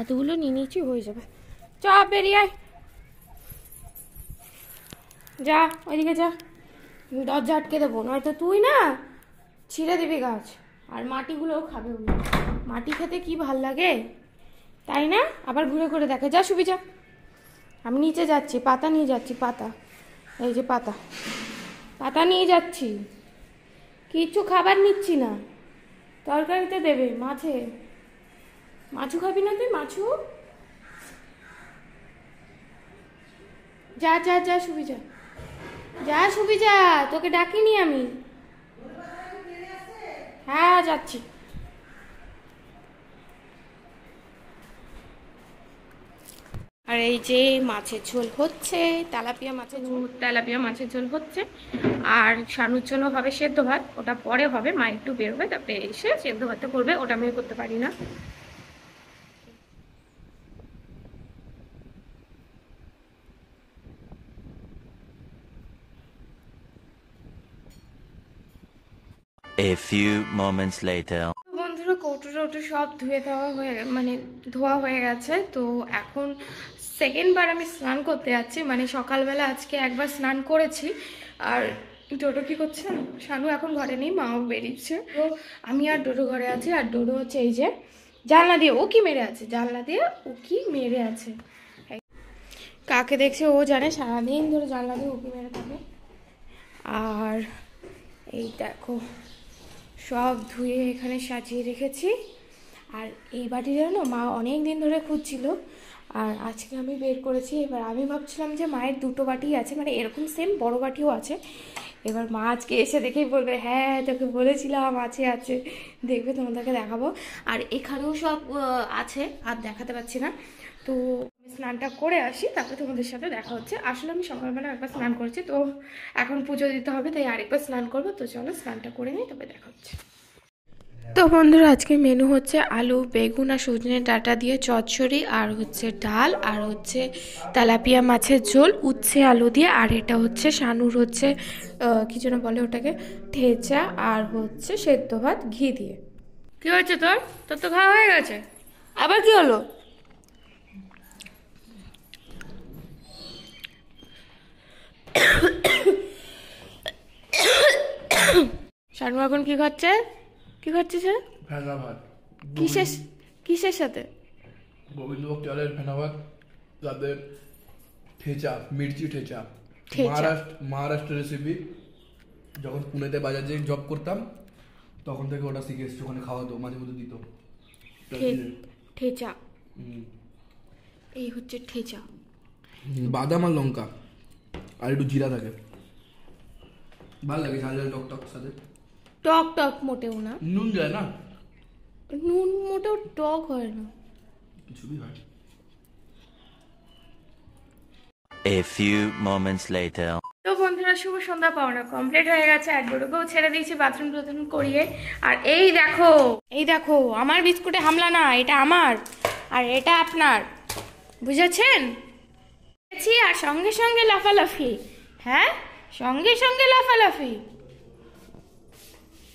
এতগুলো নিয়ে নিয়েছি, হয়ে যাবে। চ বেরিয়ে আয়, যা ওইদিকে যা, দরজা আটকে দেবো, নয়তো তুই না ছিঁড়ে দিবি গাছ। আর মাটিগুলোও খাবে ওগুলো, মাটি খেতে কি ভাল লাগে তাই না? আবার ঘুরে ঘুরে দেখে, যা শুবি যা। আমি নিচে যাচ্ছি, পাতা নিয়ে যাচ্ছি, পাতা, এই যে পাতা, পাতা নিয়ে যাচ্ছি, কিচ্ছু খাবার নিচ্ছি না। তরকারিতে দেবে মাছে, মাছু খাবি না তুই? মাছু, যা যা যা শুবি যা, যা শুবি যা, তোকে ডাকিনি আমি। হ্যাঁ যাচ্ছি। আর এই যে মাছের ঝোল হচ্ছে, তেলাপিয়া মাছের ঝোল হচ্ছে। আর শানুর জন্য হবে সেদ্ধ ভাত, ওটা পরে হবে, মা একটু বেরোবে তারপরে এসে সেদ্ধ ভাতটা করবে, ওটা আমি করতে পারি না। A few moments later. বন্ধুরা কৌটো সব ধুয়ে দেওয়া ধোয়া হয়ে গেছে। তো এখন সেকেন্ডবার আমি স্নান করতে যাচ্ছি, মানে সকালবেলা আজকে একবার স্নান করেছি। আর ডোডো কি করছে? শানু এখন ঘরে নেই, মাও বেরিয়েছে। তো আমি আর ডোডো ঘরে আছি। আর ডোডো হচ্ছে এই যে জানলা দিয়ে ও কি মেরে আছে, জানলা দিয়ে ও কি মেরে আছে। কাকে দেখছে ও জানে, সারাদিন ধরে জানলা দিয়ে উঁকি মেরে থাকে। আর এই দেখো সব ধুয়ে এখানে সাজিয়ে রেখেছি। আর এই বাটিটা জানো মা অনেক দিন ধরে খুঁজছিল, আর আজকে আমি বের করেছি। এবার আমি ভাবছিলাম যে মায়ের দুটো বাটি আছে, মানে এরকম সেম বড় বাটিও আছে। এবার মা আজকে এসে দেখেই বলবে হ্যাঁ তোকে বলেছিলাম আছে আছে, দেখবে তোমাদেরকে দেখাবো। আর এখানেও সব আছে, আর দেখাতে পারছি না। তো স্নানটা করে আসি, তারপরে তোমাদের সাথে দেখা হচ্ছে। আসলে আমি সকালবেলা একবার স্নান করেছি, তো এখন পুজো দিতে হবে, তাই আরেকবার স্নান করবো। তো চলো স্নানটা করে নিই, তবে দেখা হচ্ছে। তো বন্ধুরা আজকে মেনু হচ্ছে আলু বেগুন আর সজনে ডাঁটা দিয়ে চচ্চড়ি, আর হচ্ছে ডাল, আর হচ্ছে তেলাপিয়া মাছের ঝোল উচ্ছে আলু দিয়ে, আর এটা হচ্ছে শানুর হচ্ছে কি যেন বলে ওটাকে, ঠেচা, আর হচ্ছে সেদ্ধ ভাত ঘি দিয়ে। কি হয়েছে তোর? তোর তো খাওয়া হয়ে গেছে, আবার কি হলো? শানু এখন কি খাচ্ছে? কি খাচ্ছিস? ফেনা ভাত। কিসের সাথে? গোবিন্দভোগ চালের ফেনা ভাত, তাদের ঠেচা, মির্চি ঠেচা, মহারাষ্ট্র রেসিপি। যখন পুনেতে বাজারে জব করতাম তখন থেকে ওটা শিখে এসেছি, ওখানে খাওয়াতো, মাঝে মধ্যে দিত ঠেচা। এই হচ্ছে ঠেচা, বাদাম আর লঙ্কা আর একটু জিরা থাকে, ভালো লাগে, ঝাল ঝাল টক টক সাথে। টক টক মোটেও না, নুন যায় না, নুন মোটেও টক হয় না, কিছুই হয়। A few moments later. তো বন্ধুরা শুভ সন্ধ্যা, পাওনা কমপ্লিট হয়ে গেছে। আর ডোডোকেও ছেড়ে দিয়েছি বাথরুম করিয়ে। আর এই দেখো আমার বিস্কুটে হামলা না, এটা আমার আর এটা আপনার, বুঝেছেন? আর সঙ্গে সঙ্গে লাফালাফি, হ্যাঁ সঙ্গে সঙ্গে লাফালাফি,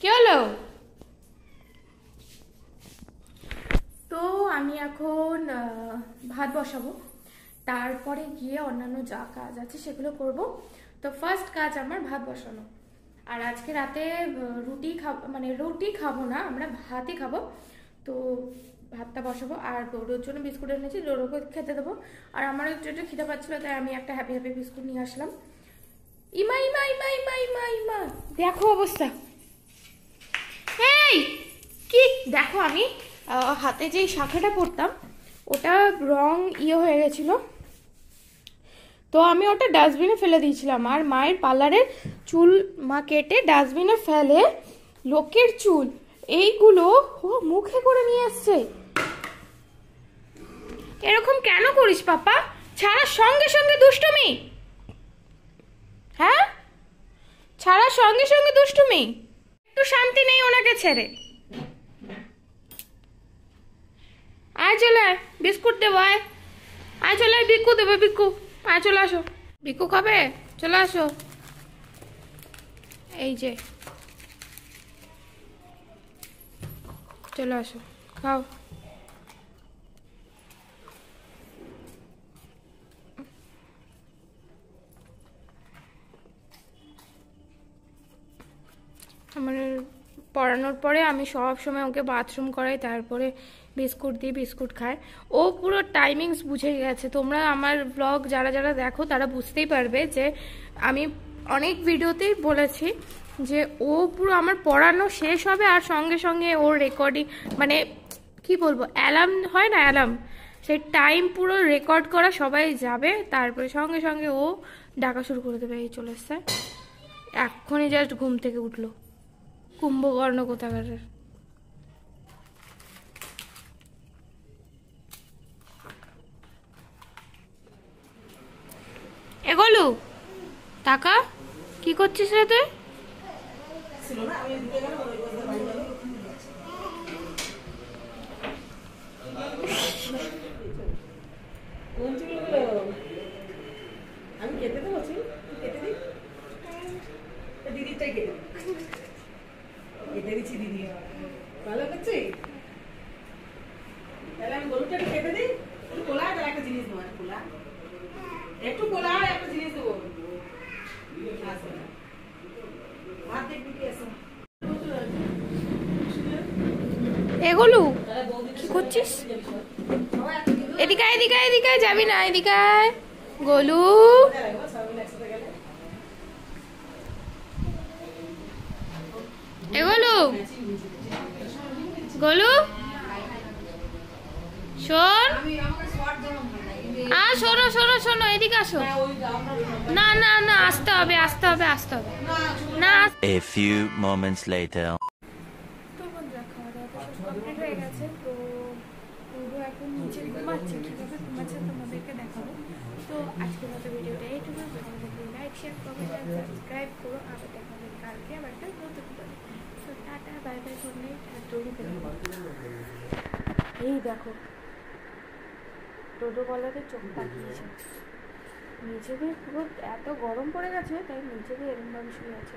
কি হলো? তো আমি এখন ভাত বসাবো, তারপরে গিয়ে অন্যান্য যা কাজ আছে সেগুলো করব। তো ফার্স্ট কাজ আমার ভাত বসানো। আর আজকে রাতে রুটি খাবো না, আমরা ভাতই খাবো। তো ভাতটা বসাবো। আর ডোডোর জন্য বিস্কুট এনেছি, ডোডোকে খেতে দেবো। আর আমার একটু খিদে পাচ্ছিল, তাই আমি একটা হ্যাপি বিস্কুট নিয়ে আসলাম। ইমা ইমা ইমা ইমা ইমা ইমা, দেখো অবস্থা। এই কি দেখো, আমি হাতে যেই শাখাটা পরতাম ওটা রং হয়ে গেছিল, তো আমি ওটা ডাস্টবিনে ফেলে দিয়েছিলাম। আর মায়ের পার্লারের চুল মা কেটে ডাস্টবিনে ফেলে, লোকের চুল এইগুলো ও মুখে করে নিয়ে আসছে। এরকম কেন করিস পাপা? ছাড়ার সঙ্গে সঙ্গে দুষ্টুমি, হ্যাঁ ছাড়ার সঙ্গে সঙ্গে দুষ্টুমি, একটু শান্তি নেই ওনাকে ছেড়ে। আয় চলে আয়, বিস্কুট দেবো, আয় চলে আয়, বিক্কু দেবো, বিক্কু আয় চলে আসো, বিক্কু খাবে, চলে আসো। এই যে চলে আসো, খাও। পড়ানোর পরে আমি সব সময় ওকে বাথরুম করাই, তারপরে বিস্কুট দিই, বিস্কুট খায়। ও পুরো টাইমিংস বুঝে গেছে। তোমরা আমার ব্লগ যারা যারা দেখো তারা বুঝতেই পারবে যে আমি অনেক ভিডিওতেই বলেছি যে ও পুরো আমার পড়ানো শেষ হবে আর সঙ্গে সঙ্গে ওর রেকর্ডিং, মানে কি বলবো, অ্যালার্ম হয় না, অ্যালার্ম, সেই টাইম পুরো রেকর্ড করা, সবাই যাবে, তারপরে সঙ্গে সঙ্গে ও ডাকা শুরু করে দেবে। এই চলে এসছে, এক্ষুনি জাস্ট ঘুম থেকে উঠলো, কুম্ভকর্ণ কোথাকারের। এগোলু টাকা কি করছিস রে তুই? আমি খেতে তো বলছি, খেতে দিই, দিদিরটাই খেতে দিই, খেতে দিচ্ছি দিদি, ভালো করছি। তাহলে আমি গরুটাকে খেতে দিই, একটু কোলা, তাহলে একটা জিনিস দেবো, কোলা, একটু কোলা, একটা জিনিস দেবো। ভাত দেখবি কি আছে? এগোলু কি করছিস? এদিকে এদিকে এদিকে যাবি না, এদিকে গোলু। এগোলু গোলু শোন, শোনো শোনো শোনো, এদিকে আসো। না না না, আসতে হবে আসতে হবে আসতে হবে না। A few moments later. তো বন্ধুরা, খাওয়া দাওয়া তো সব কমপ্লিট হয়ে গেছে। তো পুরো এখন নিচে ঘুমাচ্ছে, কীভাবে ঘুমাচ্ছে তোমাদেরকে দেখাবো। তো আজকের মতো ভিডিওটা এইটুকু। ভালো লাগলে লাইক, শেয়ার, কমেন্ট আর সাবস্ক্রাইব করো। আবার দেখা হবে কালকে আবার একটা নতুন ভিডিও। তো tata, bye bye, good night. আর তৈরি করে এই দেখো টোটো বলাতে চোখ পাকিয়েছে, নিচে দিয়ে পুরো এত গরম পড়ে গেছে, তাই নিচে দিয়ে এরকমভাবে শুয়ে আছে।